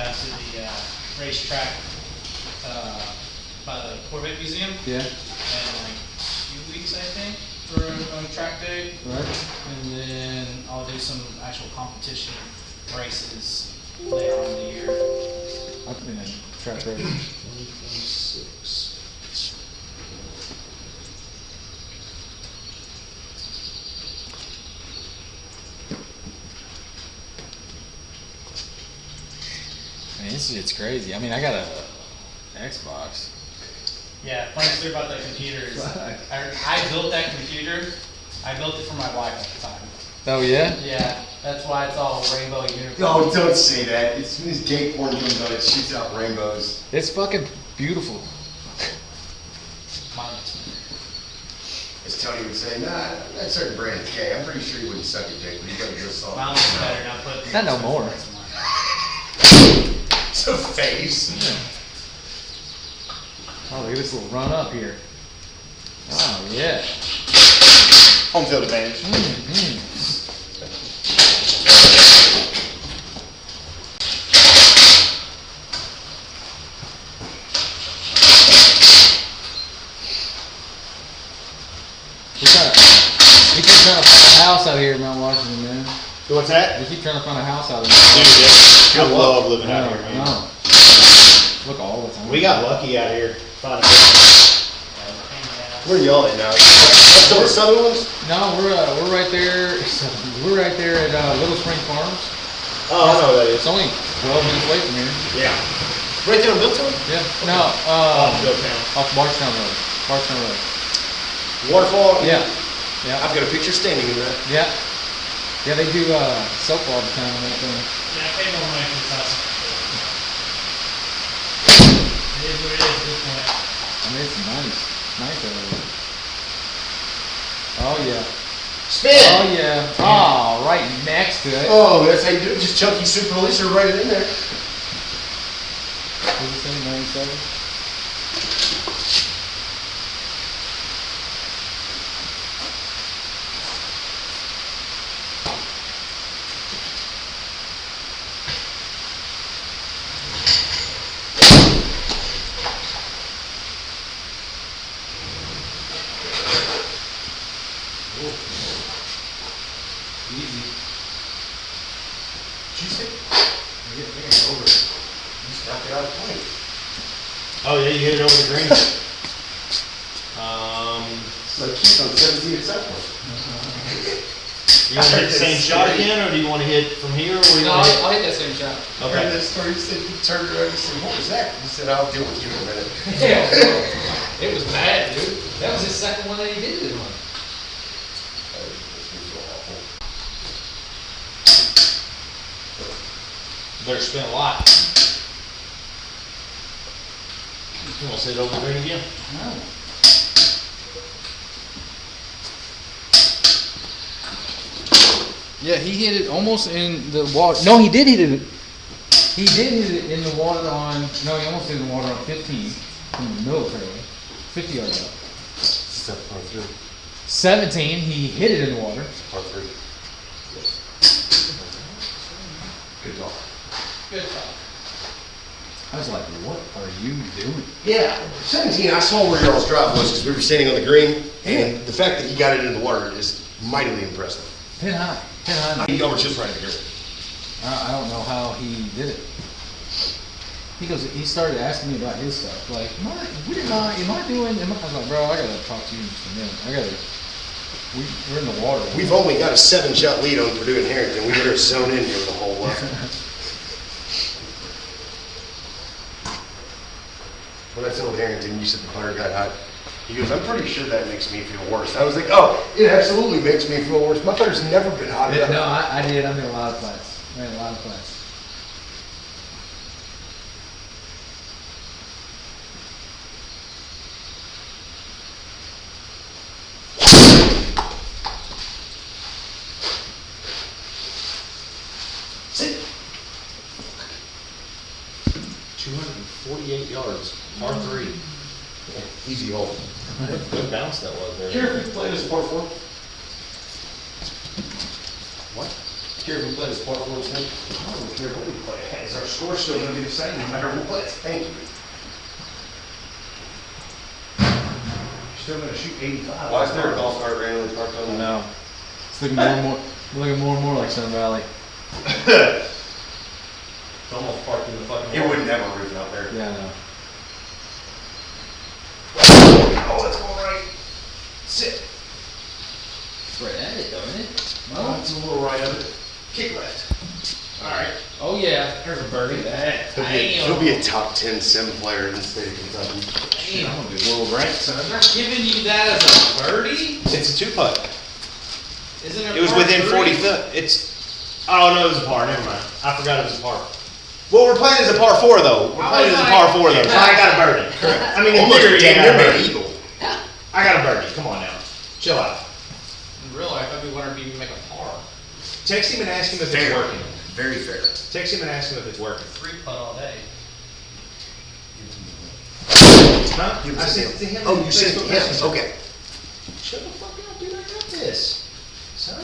out to the racetrack by the Corvette Museum. Yeah. In like 2 weeks, I think, for a track day. Right. And then I'll do some actual competition races later on in the year. I've been in track race. 2026. Man, this shit's crazy. I mean, I got a Xbox. Yeah, funny story about that computer is I built that computer. I built it for my wife at the time. Oh yeah? Yeah, that's why it's all rainbow unicorn. No, don't say that. As soon as gay porn comes on, it shoots out rainbows. It's fucking beautiful. As Tony would say, nah, that certain brand is gay. I'm pretty sure he wouldn't suck a dick, but he got a good song. Mine looks better, now put Not no more. It's a face. Yeah. Oh, look at this little run up here. Oh yeah. Home field advantage. We keep trying to find a house out here in Mount Washington, man. What's that? We keep trying to find a house out Dude, here. I love living out here, man. No. Look all the time. We got lucky out here. Where are y'all at now? Still the Sutherlands? No, we're right there. We're right there at Little Spring Farms. Oh, I know what that It's is. only 12 minutes away from here. Yeah. Right there in Milltown? Yeah. No. Milltown. Off Barstown Road. Barstown Road. Waterfall? Yeah. Yeah. I've got a picture standing in that. Yeah. Yeah, they do soap all the time on that thing. Yeah, I pay more money for this house. It is what it is at this point. I mean, it's nice. Nice over there. Oh, yeah. Spin! Oh, yeah. Oh, right next to it. Oh, that's how you do it. Just chunky super release or write it in there. What did you say, 97? Easy. Did you say? I get over it. You knocked it out of point. Oh, yeah, you hit it over the green. It's like she's on 17 at some point. You want to hit the same shot again, or do you want to hit from here? Or you No, want to hit? I'll hit that same shot. I heard Okay. that story. He said he turned around and said, "What was that?" He said, "I'll deal with you in a minute." Yeah, it was bad, dude. That was his second one that he did this one. Better spin a lot. You want to hit it over the green again? No. Yeah, he hit it almost in the water. No, he did hit it. He did hit it in the water on. No, he almost hit it in the water on 15 from the military. 50 yards out. Step part 3. 17, he hit it in the water. Part 3. Yes. Good talk. Good talk. I was like, what are you doing? Yeah, 17. I saw where your all's drive was because we were standing on the green, and the fact that he got it in the water is mightily impressive. Pin high. Pin high. Y'all were just right here. I don't know how he did it. He started asking me about his stuff. Like, am I doing? I was like, bro, I gotta talk to you in just a minute. We're in the water. We've only got a 7-shot lead on Purdue and Harrington. We better zone in here the whole way. When I told Harrington, you said the putter got hot. He goes, I'm pretty sure that makes me feel worse. I was like, oh, it absolutely makes me feel worse. My putter's never been hot enough. No, I did. I made a lot of putts. I made a lot of putts. Sit. 248 yards, par 3. Yeah, easy hole. Good bounce that was there. Care if we play this par 4? What? care if we play this part for us, man? I don't care what we play. Is our score still gonna be the same no matter what? Thank you. Still gonna shoot 85. Why is there a golf cart randomly parked on the? No. It's looking more and more, looking more and more like Sun Valley. It's almost parked in the fucking. It wouldn't have a roof out there. Yeah, I know. Oh, that's going right. Sit. It's right at it, though, isn't it? Oh, it's a little right of it. Kick left. Alright, Oh, yeah. there's a birdie. He'll be a top 10 sim player in the state of Kentucky. I'm gonna be world ranked, son. I'm not giving you that as a birdie? It's a 2-putt. Isn't it? It was par within 40 three? foot. Oh no, it was a par. Never mind. I forgot it was a par. Well, we're playing as a par 4 though. We're I playing was as a like- par 4 though. So I got a birdie. I mean, in Almost theory, I damn got a near an birdie. eagle. I got a birdie. Come on now. Chill out. In real life, I'd be wondering if you can make a par. Text him and ask him if Fair. it's working. Very fair. Text him and ask him if it's working. 3-putt all day. Huh? I sent it to him. Oh, on you sent Facebook it? Yes. Messenger. Okay. Shut the fuck up, dude. I got this. Son.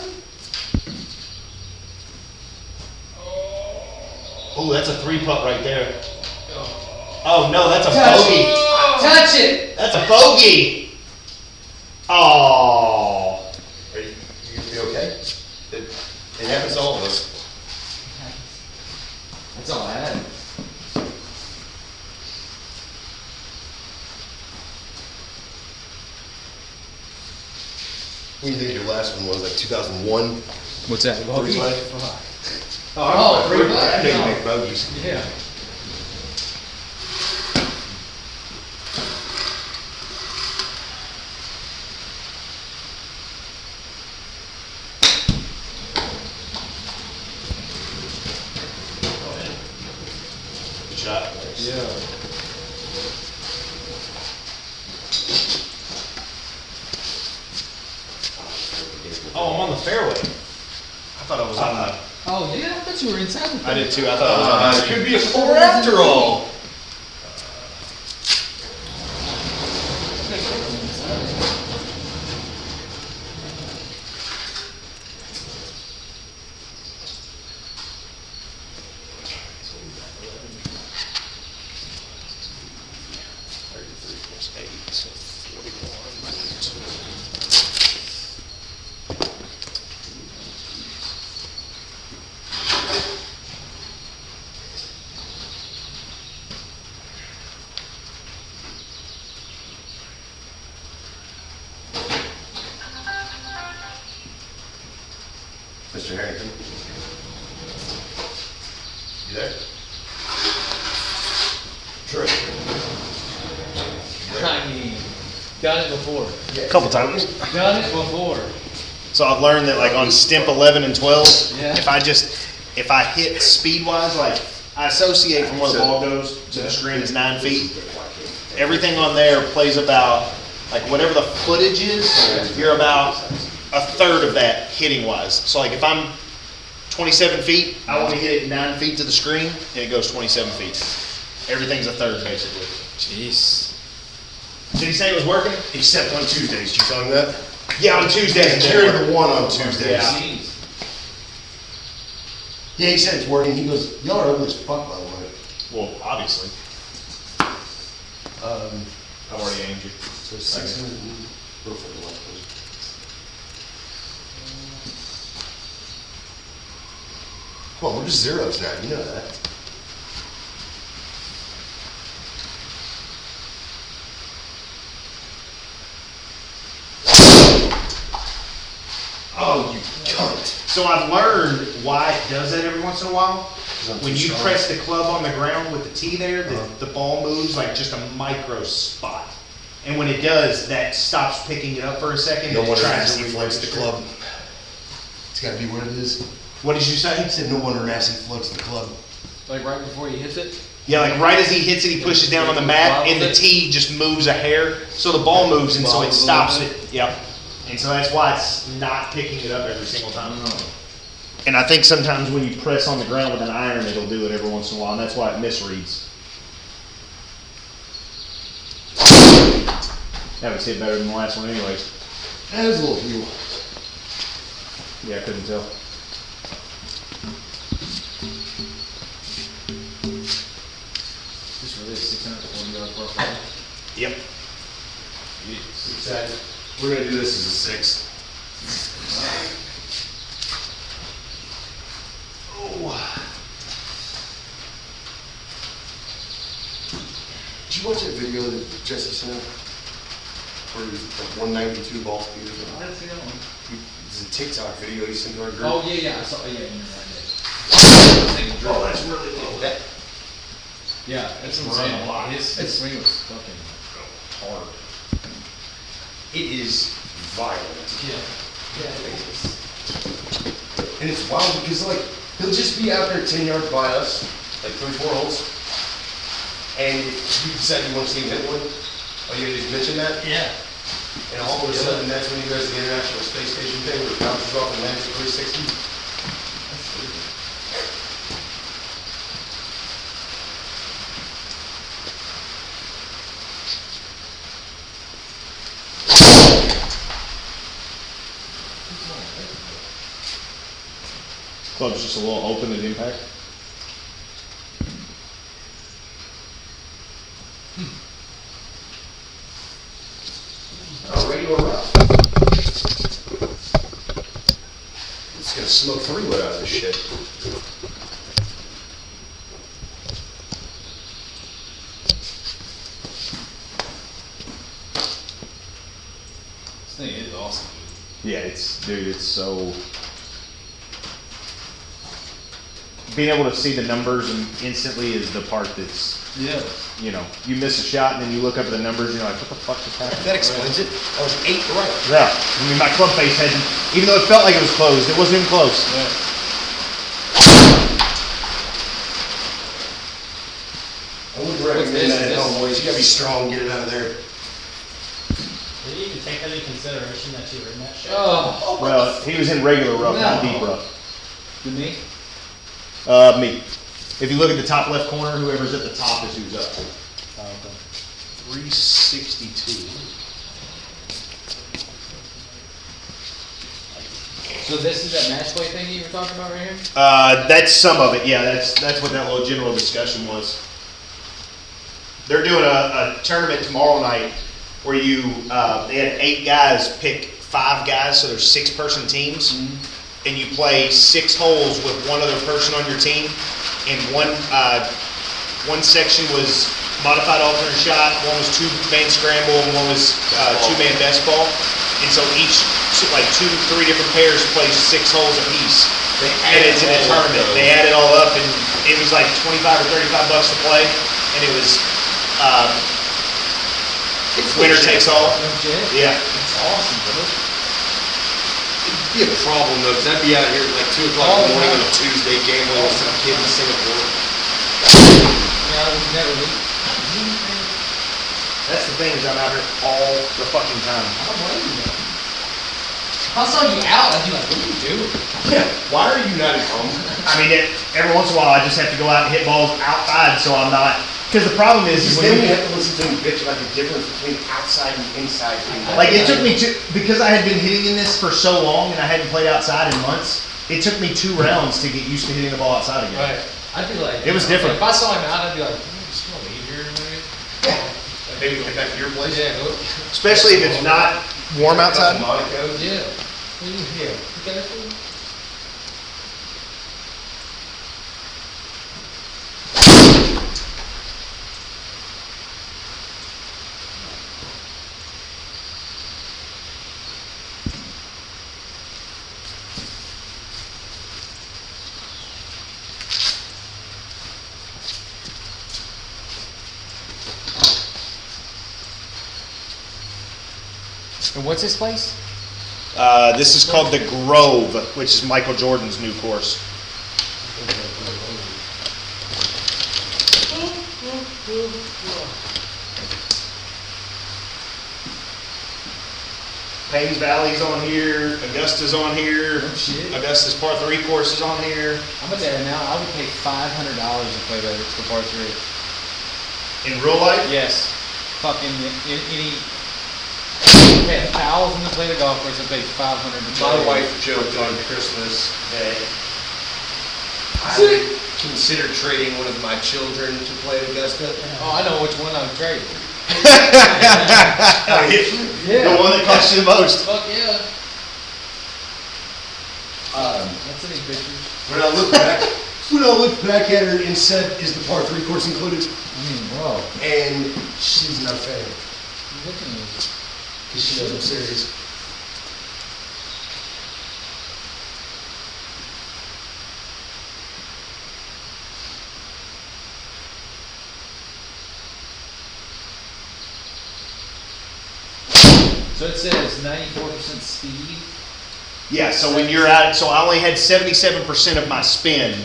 Oh, that's a 3-putt right there. Oh no, that's a bogey. Touch it! That's a bogey. Oh. Are you gonna be okay? It happens to all of us. That's all I had. What do you think your last one was, like 2001? What's that? Three putt? Oh, I'm three putt? I can't No. make bogeys. Yeah. Good shot. Yeah. Oh, I'm on the fairway. I thought I was on the. Oh, yeah, I thought you were inside the I did too. I thought I was on the. Could be a 4 after all. Mr. Harrington? You there? True. I mean, done it before. A couple times. Done it before. So I've learned that like on stimp 11 and 12, Yeah. if I hit speed wise, like I associate from where the ball goes to the screen is 9 feet. Everything on there plays about, like whatever the footage is, you're about a third of that hitting wise. So like if I'm 27 feet, I want to hit it 9 feet to the screen and it goes 27 feet. Everything's a third basically. Jeez. Did he say it was working? Except on Tuesdays, you telling me that? Yeah, on Tuesdays. Carry the 1 on Tuesdays. Yeah. Jeez. Yeah, he said it's working. He goes, y'all are ugly as fuck, by the way. Well, obviously. I've already aimed you. So 600 and go for the left, please. Come on, we're just zeros now. You know that. Oh, you cunt. So I've learned why it does that every once in a while. When you strong. press the club on the ground with the tee there, the ball moves like just a micro spot. And when it does, that stops picking it up for a second. No and it wonder tries to Massey floats the register. club. It's gotta be what it is. What did you He say? said no wonder Massey floats the club. Like right before he hits it? Yeah, like right as he hits it, he pushes down on the mat and the tee just moves a hair. So the ball moves and so it Bobbles a stops little it. Yep. And so that's why it's not picking it up every single time. Oh. And I think sometimes when you press on the ground with an iron, it'll do it every once in a while, and that's why it misreads. That was hit better than the last one anyways. That was a little fuel. Yeah, I couldn't tell. We're gonna do this as a 6. Oh. Did you watch that video that Jesse sent? Where he was like 192 ball speed or something? I didn't see that one. It's a TikTok video he sent to our group. Oh, yeah, I saw, yeah, you're right. Oh, that's really low. That, Yeah, that's what I'm saying. His swing was fucking hard. it is violent. Yeah. And it's wild because, like, he'll just be out there 10 yards by us, like 3-4 holes. And if you decide you want to see him hit one, all you gotta do is mention that. Yeah. And all of a sudden, that's when he goes to the International Space Station thing where it bounces off and lands at 360. Club's just a little open at impact. Oh, regular rough. It's gonna smoke 3-wood out of this shit. This thing is awesome. Yeah, dude, it's so. Being able to see the numbers and instantly is the part that's, Yeah. you know, you miss a shot and then you look up at the numbers and you're like, what the fuck just happened? That explains it. I was 8 right. Yeah, I mean, my club face hadn't, even though it felt like it was closed, it wasn't even close. I wouldn't recommend that at home, boys. You gotta be strong, get it out of there. Did you even take that into consideration that you were in that shit? Oh, Well, he was in regular rough, not No. deep rough. to me? Me. If you look at the top left corner, whoever's at the top is who's up. 362. So this is that match play thing you were talking about right here? That's some of it, yeah, that's what that little general discussion was. They're doing a tournament tomorrow night where they had 8 guys pick 5 guys, so there's 6-person teams. And you play 6 holes with one other person on your team. And one section was modified alternate shot, one was 2-man scramble, and one was 2-man best ball. And so each, like 2-3 different pairs play 6 holes apiece. And it's in a tournament. They add it all up, and it was like $25 or $35 to play. And it was winner takes all. Legit? Yeah. It's awesome, bro. It'd be a problem though, because I'd be out here at like 2 o'clock in the morning on a Tuesday gambling with some kid in Singapore. Yeah, I would never leave. That's the thing, is I'm out here all the fucking time. I don't blame you, man. If I saw you out, I'd be like, what are you doing? Yeah, why are you not at home? I mean, every once in a while, I just have to go out and hit balls outside, so I'm not. Because the problem is Because when then you you, have to listen to him bitch about the difference between outside and inside. like it took me because I had been hitting in this for so long and I hadn't played outside in months. It took me 2 rounds to get used to hitting the ball outside again. Right. I'd be like, It was different. If I saw him out, I'd be like, just gonna leave here in a minute. Maybe get back to your place. Yeah, go. Especially if it's not warm outside. Monaco. Yeah. Yeah. You guys do? And what's this place? This is called the Grove, which is Michael Jordan's new course. Paynes Valley's on here, Augusta's on here, Oh, shit. Augusta's par 3 course is on here. I'm gonna tell you now, I would pay $500 to play the par 3. In real life, Yes. Fucking any. Pay $1,000 to play the golf course and pay $500 to play. My wife joked on Christmas that I would consider trading one of my children to play at Augusta. Oh, I know which one I would trade. The one that cost you the most. Fuck yeah. That's any pictures. When I looked back at her and said, "Is the par 3 course included?" I mean, whoa. And she's not a fan You looking at me. because she knows I'm serious. So it says 94% speed. Yeah, so when you're out, so I only had 77% of my spin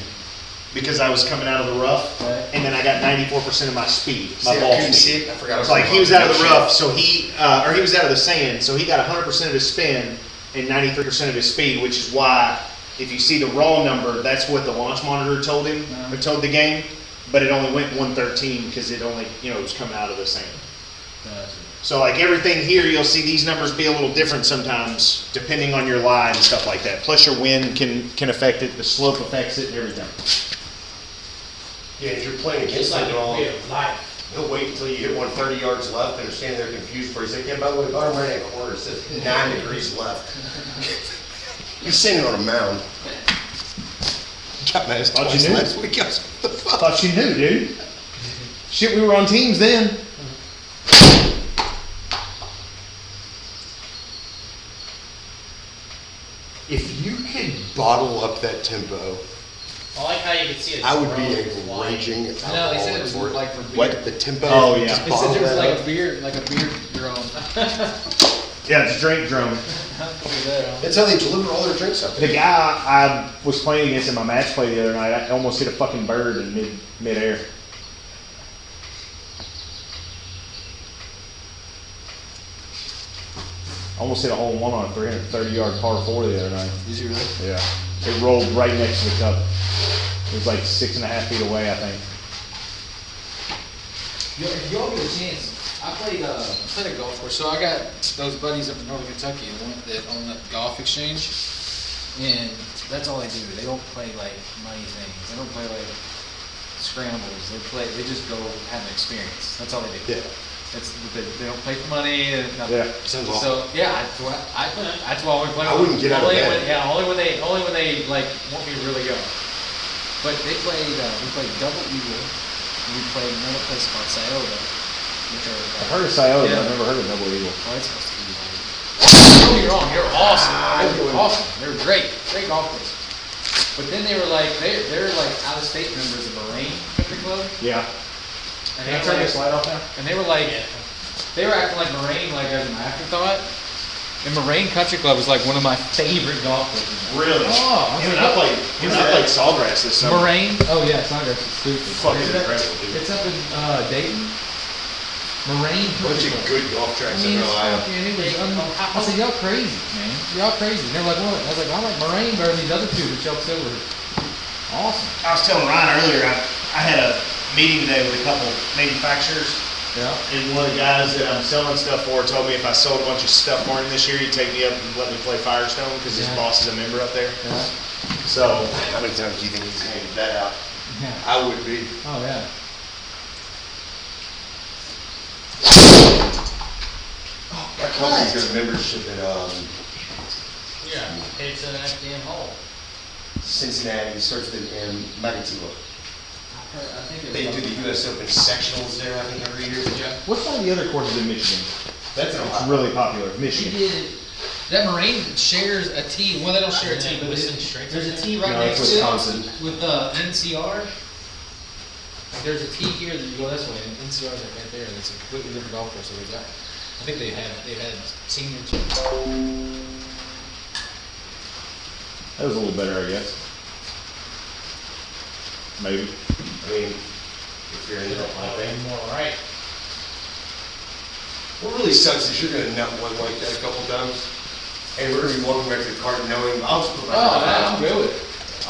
because I was coming out of the rough, Right. and then I got 94% of my speed, my See, I ball couldn't see speed. it. I forgot. It's like he was out of the rough, so he was out of the sand, so he got 100% of his spin and 93% of his speed, which is why if you see the raw number, that's what the launch monitor told him, or told the game, but it only went 113 because it only, it was coming out of the sand. Gotcha. So like everything here, you'll see these numbers be a little different sometimes, depending on your lie and stuff like that. Plus your wind can affect it, the slope affects it and everything. Yeah, if you're playing It's against like it all, a bit of life. he'll wait until you hit 130 yards left and they're standing there confused for you. He's like, "Yeah, by the way, bottom right hand corner, it says 9 degrees left." You're standing on a mound. Got mad Thought you knew. last week. I was like, "What the fuck?" Thought you knew, dude. Shit, we were on teams then. If you could bottle up that tempo, I like how you can see it. I would be a flying. raging I know, they said it was alcoholic for it. like for beer. What? The tempo? Oh, yeah. Just They bottle said there was that like up. a beer drone. Yeah, it's a drink drone. Look at that. That's how they deliver all their drinks up The there. guy I was playing against in my match play the other night, I almost hit a fucking bird in midair. Almost hit a hole in one on a 330-yard par 4 the other night. Is he really? Yeah. It rolled right next to the cup. It was like 6.5 feet away, I think. If y'all get a chance, I played a golf course. So I got those buddies up in Northern Kentucky that own that golf exchange, and that's all they do. They don't play like money things. They don't play like scrambles. They just go have an experience. That's all they do. Yeah. They don't play for money. Nothing. Yeah. Sounds awful. So yeah, that's why we play. I wouldn't get out of only bed. only when they like want me to really go. But they played. We played Double Eagle. And we played another place called Scioto, which are. I've heard of Scioto, Yeah. I've never heard of Double Eagle. Oh, it's supposed to be like. Don't get me wrong, they're awesome. They're awesome. They're great golf courses. But then they were like, they're like out of state members of Moraine Country Club. Yeah. And Can I they turn were this like, light off now? and they were like, they were acting like Moraine like as an afterthought. And Moraine Country Club is like one of my favorite golf courses. Really? Oh, I played Sawgrass this summer. Moraine? Oh yeah, Sawgrass is stupid. Fucking Is that- incredible, dude. It's up in Dayton. Moraine Bunch Country of Club. good golf I tracks mean, in it's Ohio. fucking, it was I said, y'all crazy, man. Y'all crazy. And they were like, what? I was like, I like Moraine better than these other two that y'all said were awesome. I was telling Ryan earlier, I had a meeting today with a couple manufacturers, Yeah. and one of the guys that I'm selling stuff for told me if I sold a bunch of stuff for him this year, he'd take me up and let me play Firestone because his Yeah. boss is a member up there. Yeah. So How many times do you think he's handed that out? Yeah. I would be. Oh yeah. My company's got a membership at Yeah, it's an FDM hole. Cincinnati, starts in Magatila. I think They do the US Open sectionals there, I think, every year. Yeah. what's one of the other courses in Michigan? That's in It's Ohio. really popular. He Michigan. did. That Moraine shares a tee. Well, they don't share a tee, but Listen straight to there's a that. tee right No, it's next to Wisconsin. it with NCR. Like, there's a tee here that you go this way, and NCR's like right there. And it's a completely different golf course. So they've got. I think they've had senior too. That was a little better, I guess. Maybe. I mean, if you're into that kind of thing. More right. What really sucks is you're gonna nut one like that a couple times, and we're gonna be walking back to the cart knowing, I'll just put mine up. good with it.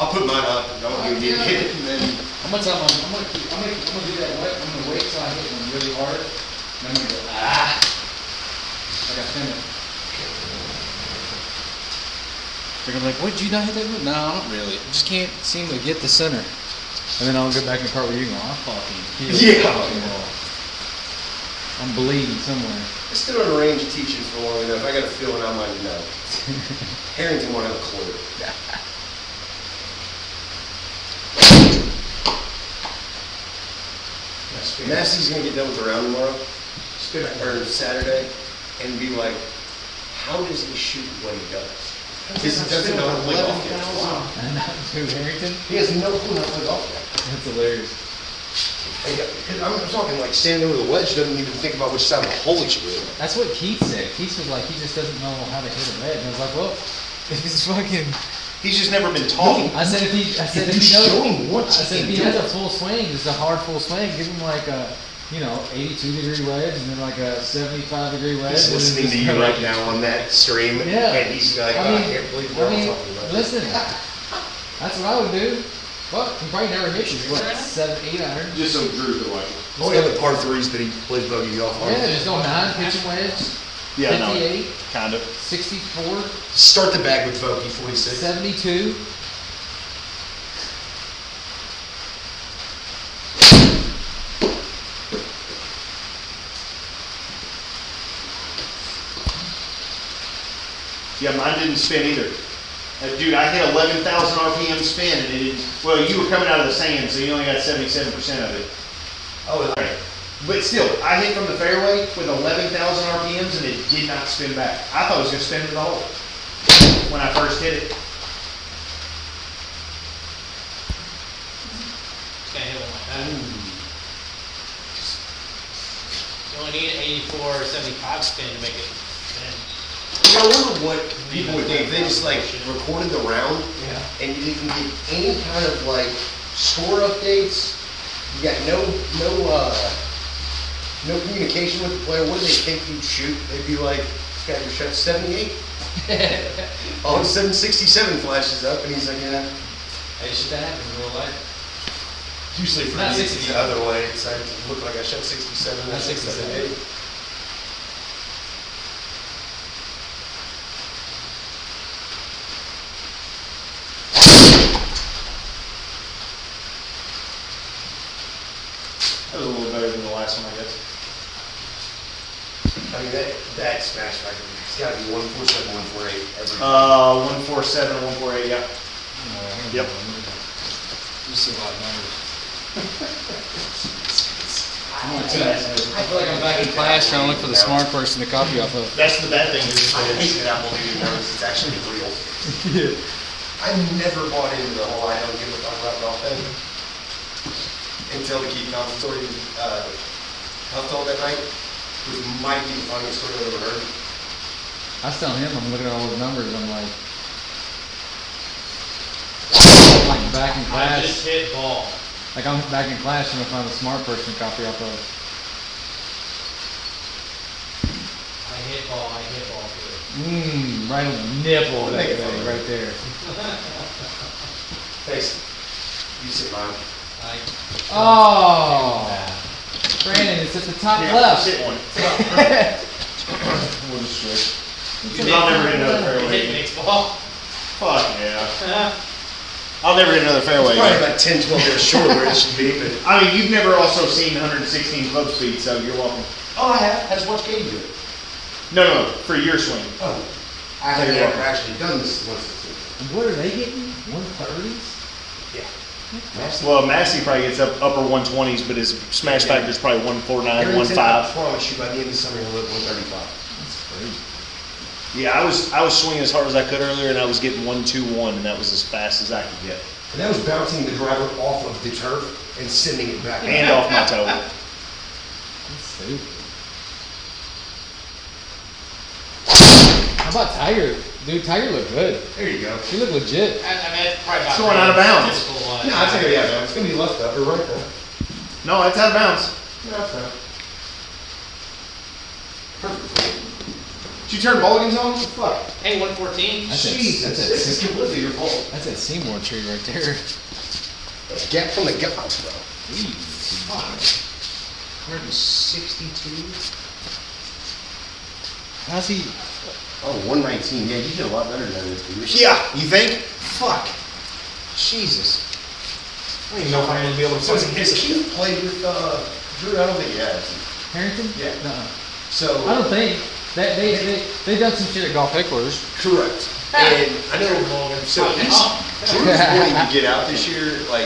I'll put mine up, and don't give me a hit, and then, How much I'm gonna do that wet. I'm gonna wait till I hit one really hard. And I'm gonna go like I pin it. They're gonna be like, what, did you not hit that good? No, I don't really. I just can't seem to get the center. And then I'll get back in the cart with you and go, I fucking killed Yeah. the fucking ball. I'm bleeding somewhere. I stood on a range teaching for long enough. I got a feeling I might know. Harrington won't have a clue. Massey's gonna get done with the round tomorrow, or Saturday, and be like, how does he shoot what he does? Because he doesn't know how to play golf yet. And not to Harrington? He has no clue how to play golf yet. That's hilarious. I'm talking like standing over the wedge, doesn't even think about which side of the hole he should be in. That's what Keith said. Keith was like, he just doesn't know how to hit a wedge. And I was like, well, if he's fucking... He's just never been taught. I said if he show him what I said if he has a full swing, just a hard full swing, give him like a, 82-degree wedge and then like a 75-degree wedge. He's listening to you right now on that stream, Yeah. and he's like, I can't believe we're all talking about this. listen, that's what I would do. Well, he probably never hits his, what, 700, 800? Just some Drew could like it. Oh, yeah, the par threes that he plays bogey golf on. Yeah, just go 9 pitching wedge, Yeah, 58, no, kind of. 64, Start the bag with bogey 46. 72. Yeah, mine didn't spin either. Dude, I hit 11,000 RPM spin and it didn't. Well, you were coming out of the sand, so you only got 77% of it. Oh, Right. But still, I hit from the fairway with 11,000 RPMs and it did not spin back. I thought it was going to spin to the hole when I first hit it. Just gonna hit one like that. You only need an 84 or 75 spin to make it spin. I wonder what people would do if they just like recorded the round and you didn't get any kind of like score updates. You got no communication with the player. What do they think you'd shoot? They'd be like, this guy just shot 78. All of a sudden 67 flashes up and he's like, yeah. Hey, should that happen in real life? Usually for Not me it's 67. the other way. It's like, it looked like I shot 67. Not 67. 78. That was a little better than the last one, I guess. I mean, that smash factor, it's got to be 147, 148 every 147 or 148, yeah. Yep. You see a lot of numbers. I feel like I'm back in class trying to look for the smart person to copy off of. That's the bad thing. Is I hate that Apple News knows it's actually real. I never bought into the whole I don't give a fuck about golf thing until the Keith Thompson story Huff told that night, which might be the funniest story I've ever heard. I was telling him, I'm looking at all the numbers, I'm like back in I just class. hit ball. Like I'm back in class trying to find a smart person to copy off of. I hit ball good. Right on the nipple of that Make it thing, fun. right there. Thanks. You sit mine. Oh! Brandon, it's at the top Here, left. hit one. We'll just switch. Because I'll never hit another You hit fairway. Nick's ball. Fuck yeah. I'll never hit another fairway. Probably again. about 10, 12 years short of where it should be, but. I mean, you've never also seen 116 club speed, so you're welcome. Oh, I have. I just watched Katie do it. No, for your swing. Oh. I have You're never welcome. actually done this once. What are they getting? 130s? Yeah. Well, Massey probably gets up upper 120s, but his smash factor is probably 149, Harrington, I 1.5. promise you, by the end of the summer, he'll hit 135. That's crazy. Yeah, I was swinging as hard as I could earlier, and I was getting 121, and that was as fast as I could get, And that was bouncing the driver off of the turf and sending it back. and off my toe. That's stupid. How about Tiger? Dude, Tiger looked good. There you go. He looked legit. I mean, that's probably It's going out of bounds. Typical one. No, I'll tell you, yeah, man. It's going to be left up or right there. No, that's out of bounds. No, that's not. Perfect. Did you turn mulligans on? What the fuck? Hey, 114. That's it. Jesus, That's this it. is completely your fault. That's that Seymour tree right there. Get from the guts, bro. 162. How's he? Oh, 119. Yeah, you did a lot better than this, dude. Yeah, you think? Fuck. Jesus. I don't even know if I'm gonna be able to So fucking hit has it. Keith played with Drew? I don't think he has. Harrington? Yeah. Nuh-uh. So. I don't think. They done some shit at golf headquarters. Correct. And I know, so Drew's wanting to get out this year, like,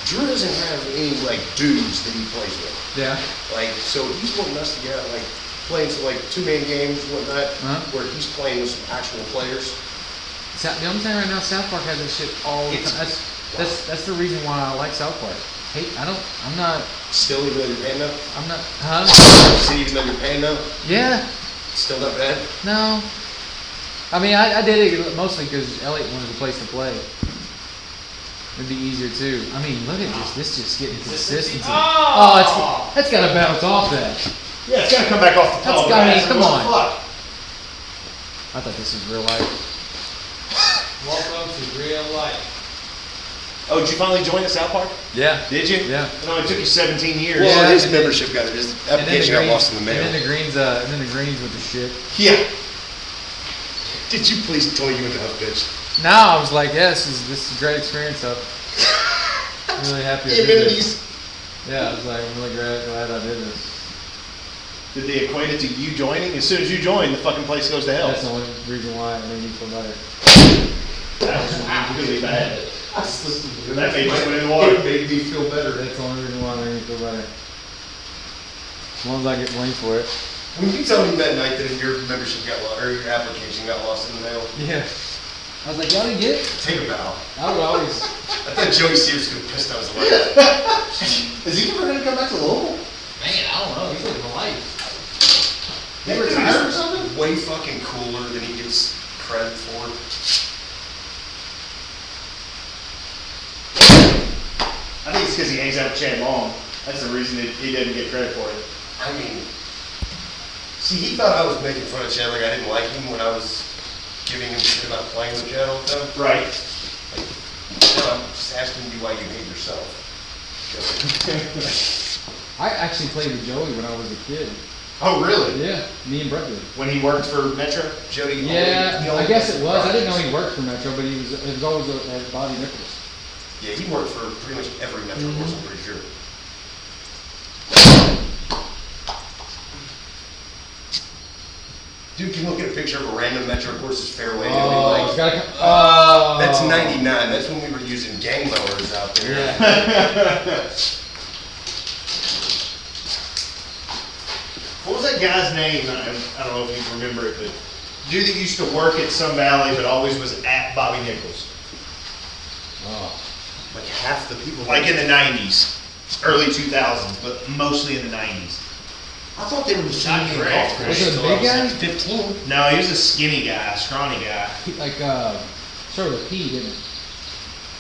Drew doesn't have any, like, dudes that he plays with. Yeah. Like, so he's wanting us to get out, like, playing some, like, two-man games, whatnot, where he's playing with some actual players. The only thing right now, South Park has that shit all the time. That's the reason why I like South Park. Hey, I'm not. Still, even though you're paying though? I'm not, huh? Still, even though you're paying though? Yeah. Still not bad? No. I mean, I did it mostly because Elliot wanted a place to play. It'd be easier too. I mean, look at this just getting consistency. Oh, that's got to bounce off that. Yeah, it's gotta come back off the top. I mean, come on. Fuck. I thought this was real life. Welcome to real life. Oh, did you finally join the South Park? Yeah. Did you? Yeah. It only took you 17 years. Well, Yeah, his and then- membership his application got lost in the mail. And then the greens with the shit. Yeah. Did you please tell you went to Huff Bitch? Now I was like, yeah, this is a great experience. I'm really happy I did this. Amenities. Yeah, I was like, I'm really glad I did this. Did they equate it to you joining? As soon as you join, the fucking place goes to hell. That's the only reason why it made me feel better. That was really bad. I just listened to it. That made you went in the water. It made me feel better. That's the only reason why it made me feel better. As long as I get blamed for it. When you told me that night that your membership got lost, or your application got lost in the mail, Yeah. I was like, y'all didn't get it? take a bow. I would always. I thought Joey Sears could have pissed out his life. Is he ever gonna come back to Louisville? Man, I don't know. He's living a life. He retired or something? Way fucking cooler than he gets credit for. I think it's because he hangs out with Chad Long. That's the reason that he didn't get credit for it. I mean, see, he thought I was making fun of Chad, like I didn't like him when I was giving him shit about playing with Chad all the time. Right. Like, no, I'm just asking you why you hate yourself. I actually played with Joey when I was a kid. Oh, really? Yeah, me and Brett did. When he worked for Metro? Jody, Yeah, he I only guess does it was. I didn't know projects. he worked for Metro, but it was always at Bobby Nichols. Yeah, he worked for pretty much every Metro course, I'm pretty sure. Dude can look at a picture of a random Metro course's fairway and be it's like, gotta come. Oh. that's 99. That's when we were using gang mowers out there. Yeah. What was that guy's name? I don't know if you remember it, but dude that used to work at Sun Valley but always was at Bobby Nichols. Oh. Like half the people. Like in the 90s, early 2000s, but mostly in the 90s. I thought they were just Not shooting correct. golf Was it a courses big till I guy? was like 15. No, he was a skinny guy, scrawny guy. Like, sort of a P, didn't it?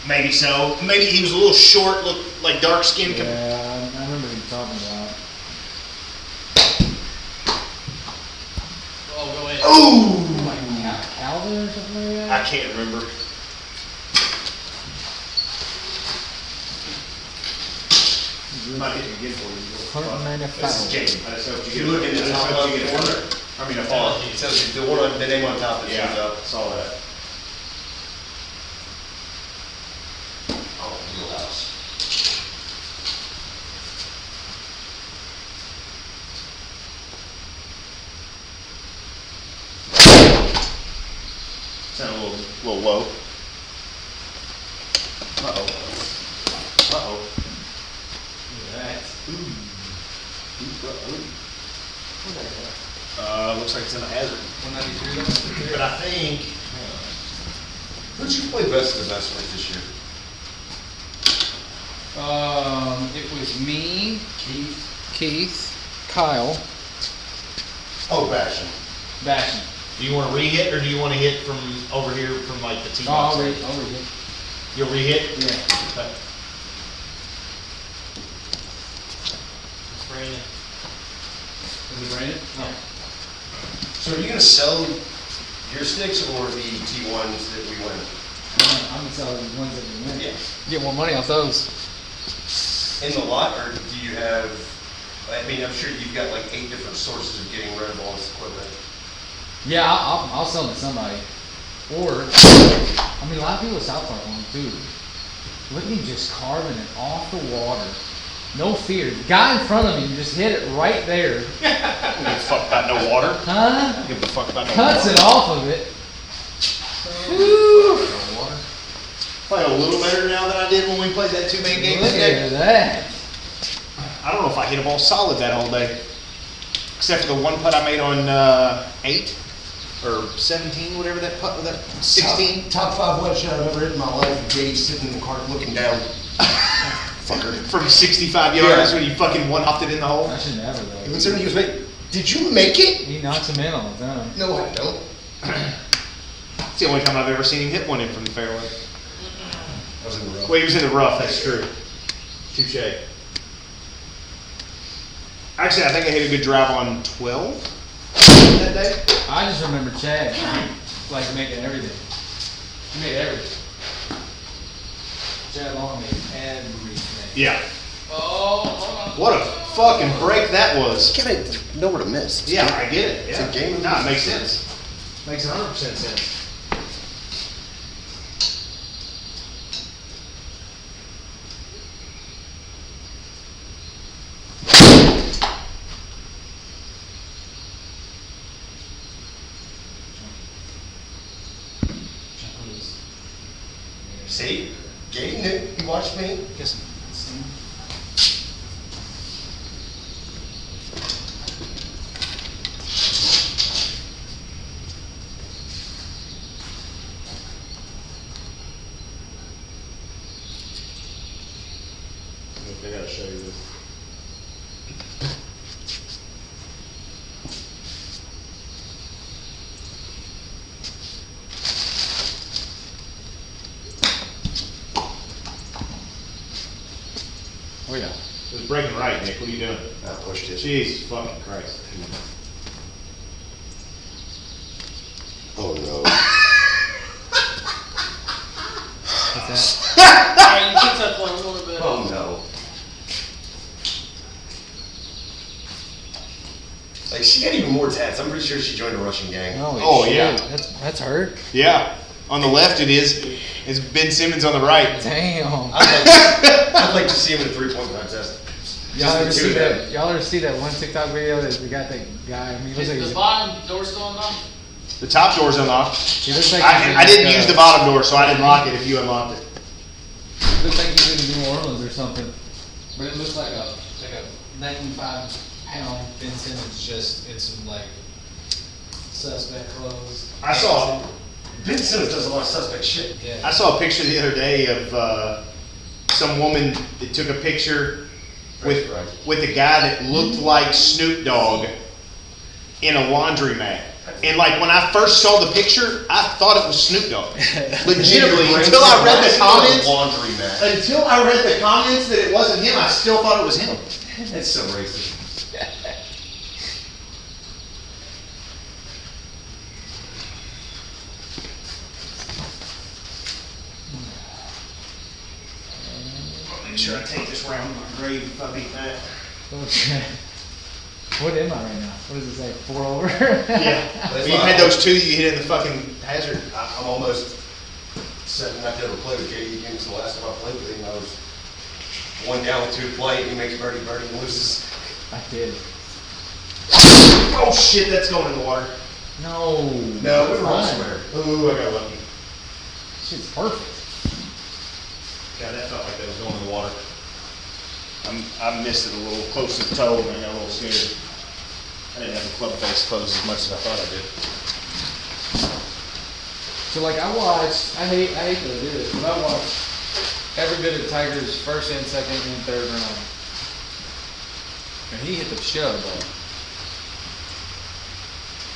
Maybe so. Maybe he was a little short, looked like dark skin. Yeah, I remember what you're talking about. Oh, go ahead. Ooh! Like Calvin or something like I that? can't remember. Might get it again for you. This is James. I just hope If you look at the top hope of you get the it. corner, I mean, a font. it says the one on the name on top that shows Yeah, up. saw that. Oh, wheelhouse. Sound a little low. Uh-oh. Uh-oh. Looks like it's in a hazard. 193. But I think, Who'd you play best of the best with this year? It was me, Keith, Kyle, Oh, Bastion. Bastion. do you want to re-hit or do you want to hit from over here from like the tee Oh, I'll box? read it. You'll re-hit? Yeah. Okay. It's Brandon. Is it Brandon? No. So are you gonna sell your sticks or the T1s that we win? I'm gonna sell the ones that we win. Yeah. Get more money off those. In the lot, or do you have, I mean, I'm sure you've got like 8 different sources of getting rid of all this equipment. Yeah, I'll sell them to somebody. Or, I mean, a lot of people at South Park want them too. Look at me just carving it off the water. No fear. Guy in front of you just hit it right there. Don't give a fuck about no water. Huh? Don't give a fuck about no Cuts water. it off of it. Playing a little better now than I did when we played that 2-man game Look that day. at that. I don't know if I hit a ball solid that whole day. Except for the one putt I made on 8 or 17, whatever that putt was, that 16. Top 5 wedge shot I've ever hit in my life. And Gabe's sitting in the cart looking down. Fucker. From 65 yards Yeah. when you fucking one-hopped it in the hole. I should never He though. looks at me and goes, did you make it? He knocks him in all the time. No, I don't. It's the only time I've ever seen him hit one in from the fairway. I was in the rough. Well, he was in the rough, that's true. Touche. Actually, I think I hit a good drive on 12 that day. I just remember Chad, like making everything. He made everything. Chad Long made everything. Yeah. Oh, hold on. What a fucking break that was. You gotta know where to miss. It's Yeah, a- I get it. It's Yeah. a game of No, it misses. makes sense. Makes 100% sense. See? Gabe knew. He watched me. Yes. I gotta show you this. Oh yeah. It was breaking right, Nick. What are you doing? I pushed it. Jesus fucking Christ. Oh no. What's that? Alright, you can touch one a little bit. Oh no. Like she had even more tats. I'm pretty sure she joined a Russian gang. Holy Oh, shit. yeah. That's hurt. Yeah. On the left it is. It's Ben Simmons on the right. Damn. I'd like to see him in a 3-point contest. Y'all Just ever the two see of that? them. Y'all ever see that one TikTok video that we got that guy? I mean, he looks like Is he's, the bottom door still unlocked? The top door's unlocked. he looks like he's in I didn't like, use the bottom door, so I didn't lock it if you unlocked it. Looks like he's in New Orleans or something. But it looks like a 95-pound Ben Simmons just in some like suspect clothes. I saw Ben Simmons does a lot of suspect shit. Yeah. I saw a picture the other day of some woman that took a picture with a guy that looked like Snoop Dogg in a laundromat. And like when I first saw the picture, I thought it was Snoop Dogg. Legitimately, until I read the comments. Laundromat. Until I read the comments that it wasn't him, I still thought it was him. That's so racist. Make sure I take this round in my grave if I beat that. Okay. What am I right now? What does it say? 4 over? Yeah. Well, you had those two you hit in the fucking hazard. I'm almost setting not to ever play with KD again. It's the last time I played with him. I was 1 down with 2 to play, and he makes birdie and loses. I did. Oh shit, that's going in the water. No. No, it was wrong fine. somewhere. Ooh, I got lucky. Shit's perfect. God, that felt like that was going in the water. I missed it a little close to the toe and I got a little scared. I didn't have the club face closed as much as I thought I did. So like I hate to do this, but I watched every bit of Tiger's first and second and third round. And he hit the shove though.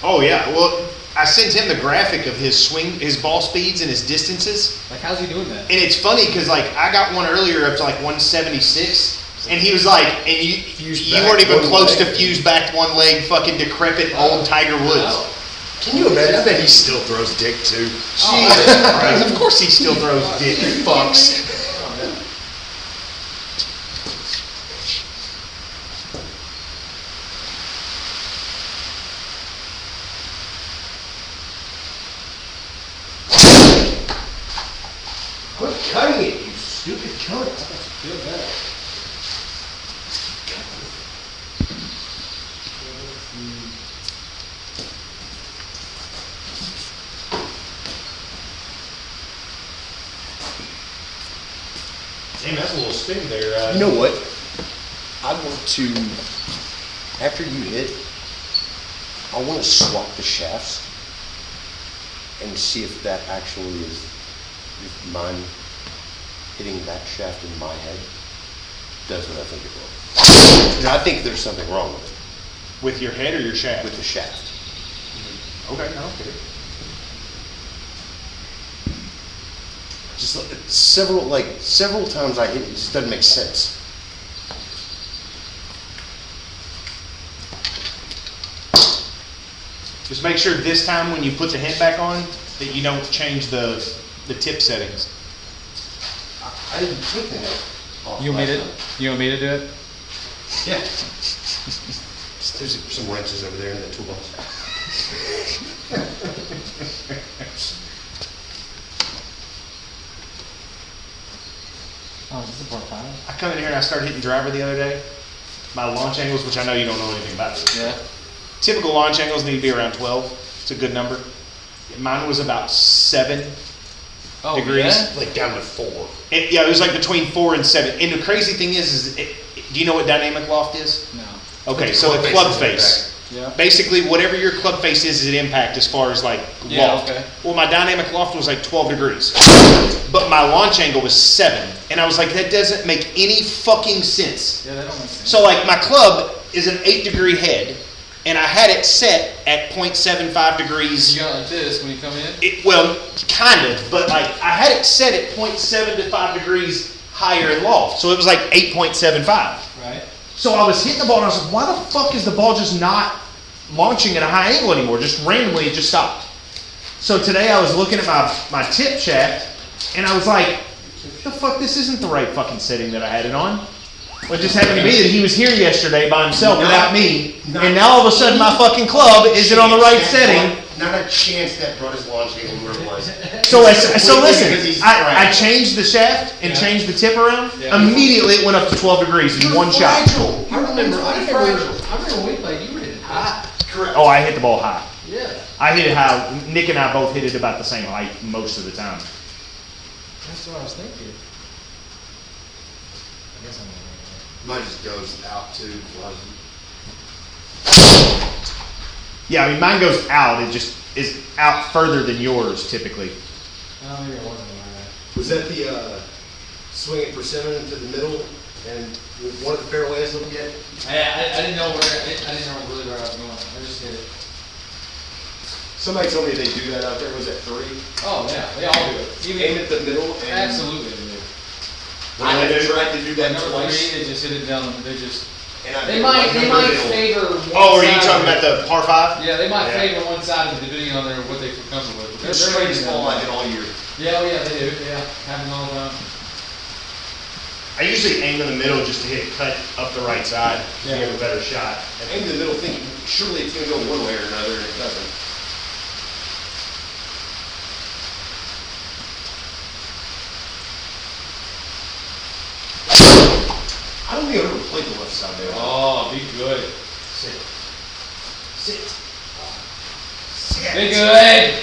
Oh yeah, well, I sent him the graphic of his swing, his ball speeds and his distances. Like how's he doing that? And it's funny because like I got one earlier up to like 176, and he was like, and you back weren't even one close leg. to fuse back one leg, fucking decrepit old Tiger Woods. Can you imagine? I bet he still throws dick too. Jesus Christ! Of course he still throws dick. Fucks. Quit cutting it, you stupid cunt. Feel better. Damn, that's a little spin there. You know what? I want to, after you hit, I want to swap the shafts and see if that actually is, if mine hitting that shaft in my head does what I think it will. And I think there's something wrong with it, With your head or your shaft? with the shaft. Okay, I don't care. Just several times I hit it, it just doesn't make sense. Just make sure this time when you put the head back on that you don't change the tip settings. I didn't put the head off. You want me to? last time. You want me to do it? Yeah. There's some wrenches over there in the toolbox. Oh, is this a part five? I come in here and I started hitting driver the other day. My launch angles, which I know you don't know anything about this. Yeah. Typical launch angles need to be around 12. It's a good number. Mine was about 7 degrees. Yeah? Like down to 4. Yeah, it was like between 4 and 7. And the crazy thing is do you know what dynamic loft is? No. Okay, so a Club club face face. is Yeah. Basically, whatever your club face is at impact as far as like Yeah, loft. okay. Well, my dynamic loft was like 12 degrees. But my launch angle was 7. And I was like, that doesn't make any fucking sense. Yeah, that don't make sense. So like my club is an 8-degree head, and I had it set at 0.75 degrees. You got it like this when you come in? Well, kind of, but like I had it set at 0.75 degrees higher in loft. So it was like 8.75. Right. So I was hitting the ball and I was like, why the fuck is the ball just not launching at a high angle anymore? Just randomly, it just stopped. So today I was looking at my tip shaft and I was like, the fuck, this isn't the right fucking setting that I had it on. Well, it just happened to be that he was here yesterday by himself without me, and now all of a sudden my fucking club isn't on the right setting. Not a chance that brought his launch angle where it was. So Because listen, he's I fragile. changed the shaft and Yeah. changed the tip around. Yeah. Immediately it went up to 12 degrees in one shot. Fragile. I remember when we played, you were hitting high. Correct. Oh, I hit the ball high. Yeah. I hit it high. Nick and I both hit it about the same height most of the time. That's what I was thinking. I guess I'm Mine just goes out too. Yeah, I mean mine goes out. It just is out further than yours typically. Oh, maybe I wasn't like Was that the swing it persimmon into the middle and one of the fairways looking at? I didn't know I didn't know really where I was going. I just hit it. Somebody told me they do that out there. Was that 3? Oh yeah, they all do it. Aim at the middle and Absolutely they do. I have tried to do that Number twice. 3, they just hit it down. They just. And I They did might middle. favor one Oh, are you side talking of about it. the par 5? Yeah, they might Yeah. favor one side of it depending on what they feel comfortable with. The straightest ball I did all year. Yeah, oh yeah, they do. Yeah, happens all the time. I usually aim in the middle just to hit cut up the right side to Yeah. get a better shot. Aim in the middle thinking surely it's going to go one way or another and it doesn't. I don't think I've ever played the left side there. Oh, be good. Sit. Sit. Be good.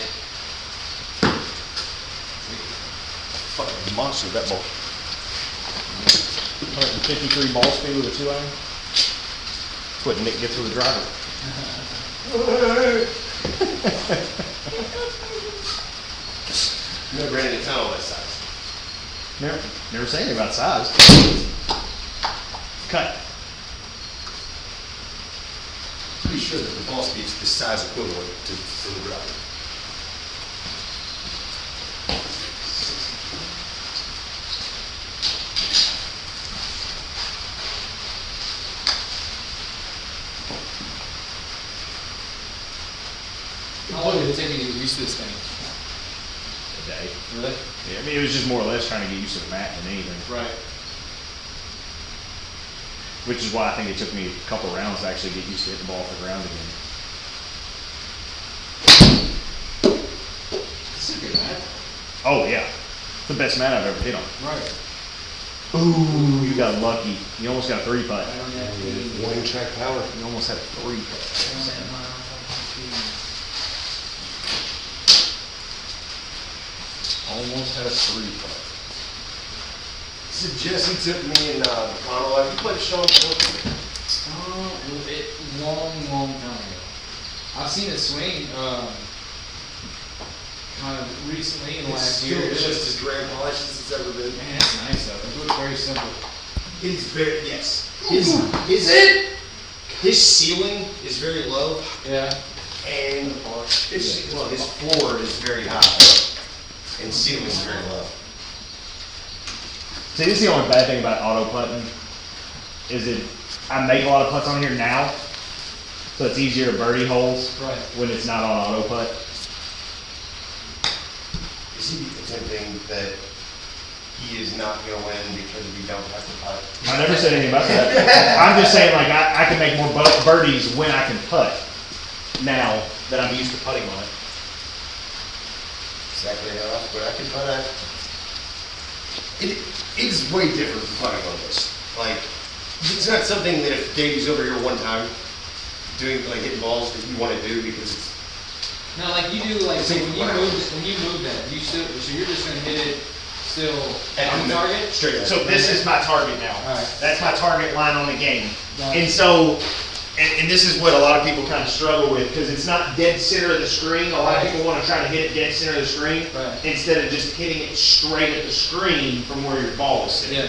Fucking monster, that ball. 153 ball speed with a 2-iron. That's what Nick gets with a driver. You never ran into tunnel that size. Never say anything about size. Cut. Pretty sure that the ball speed's the size equivalent to the driver. How long did it take you to get used to this thing? A day. Really? Yeah, I mean, it was just more or less trying to get used to the mat than anything. Right. Which is why I think it took me a couple rounds to actually get used to hitting the ball off the ground again. This is a good mat. Oh, yeah. It's the best mat I've ever hit on. Right. Ooh, you got lucky. You almost got a 3-putt. I don't have to. One track power. You almost had a 3-putt. Almost had a 3-putt. So Jesse took me and Connell. Have you played Sean before? Long time ago. I've seen it swing, kind of recently in the last Still year. just as grand polished as it's ever been. Man, it's nice though. It looks very simple. It's very, yes. His ceiling is very low, Yeah. and his floor is very high, and ceiling is very low. See, this is the only bad thing about auto putting, is it, I make a lot of putts on here now, so it's easier to birdie holes Right. when it's not on auto putt. Is he attempting that he is not going to win because we don't have to putt? I never said anything about that. I'm just saying, like, I can make more birdies when I can putt now that I'm used to putting on it. Exactly how I can putt at. It is way different from putting on this. Like, it's not something that if Davey's over here one time doing, like, hitting balls that you want to do because it's. No, like you do, like, so when you move that, you still, so you're just gonna hit it still on the target? Straight up. So this is my target now. Alright. That's my target line on the game. Right. And so, and this is what a lot of people kind of struggle with, because it's not dead center of the screen. A lot of Right. people want to try to hit it dead center of the screen, Right. instead of just hitting it straight at the screen from where your ball is sitting. Yeah.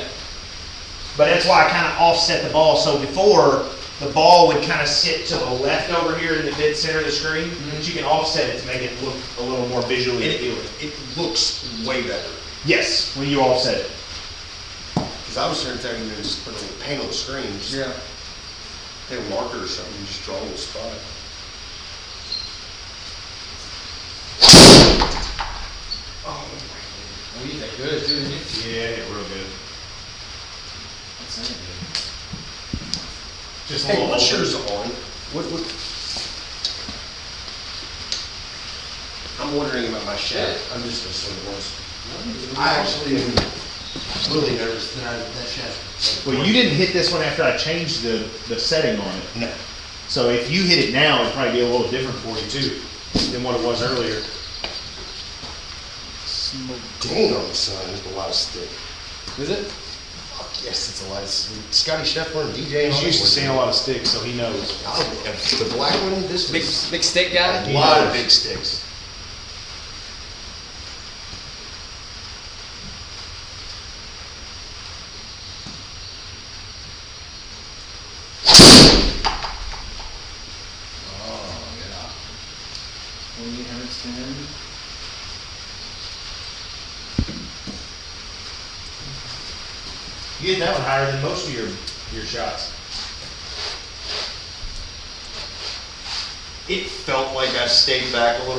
But that's why I kind of offset the ball. So before, the ball would kind of sit to the left over here in the dead center of the screen. But you can offset it to make it look a little more visually appealing. It looks way better. Yes, when you offset it. Because I was certain time you just put a little paint on the screen, just Yeah. hit a marker or something, you just draw a little spot. Oh Oh, you hit that good too, didn't you? Yeah, real good. That's not good. Just a Hey, little what over. shirt's on? What? I'm wondering about my shaft. I'm just gonna say it was. I actually am really nervous that shaft. Well, you didn't hit this one after I changed the setting on it. No. So if you hit it now, it'd probably be a little different for you too, than what it was earlier. Dang on the sun, it's a lot of stick. Is it? Fuck yes, it's a lot of Scotty Scheffler and DJ. He's used to seeing a lot of sticks, so he knows. The black one, this Big was big stick guy? a lot of big sticks. Oh yeah. 48 Hertz 10. You hit that one higher than most of your shots. It felt like I stayed back a little.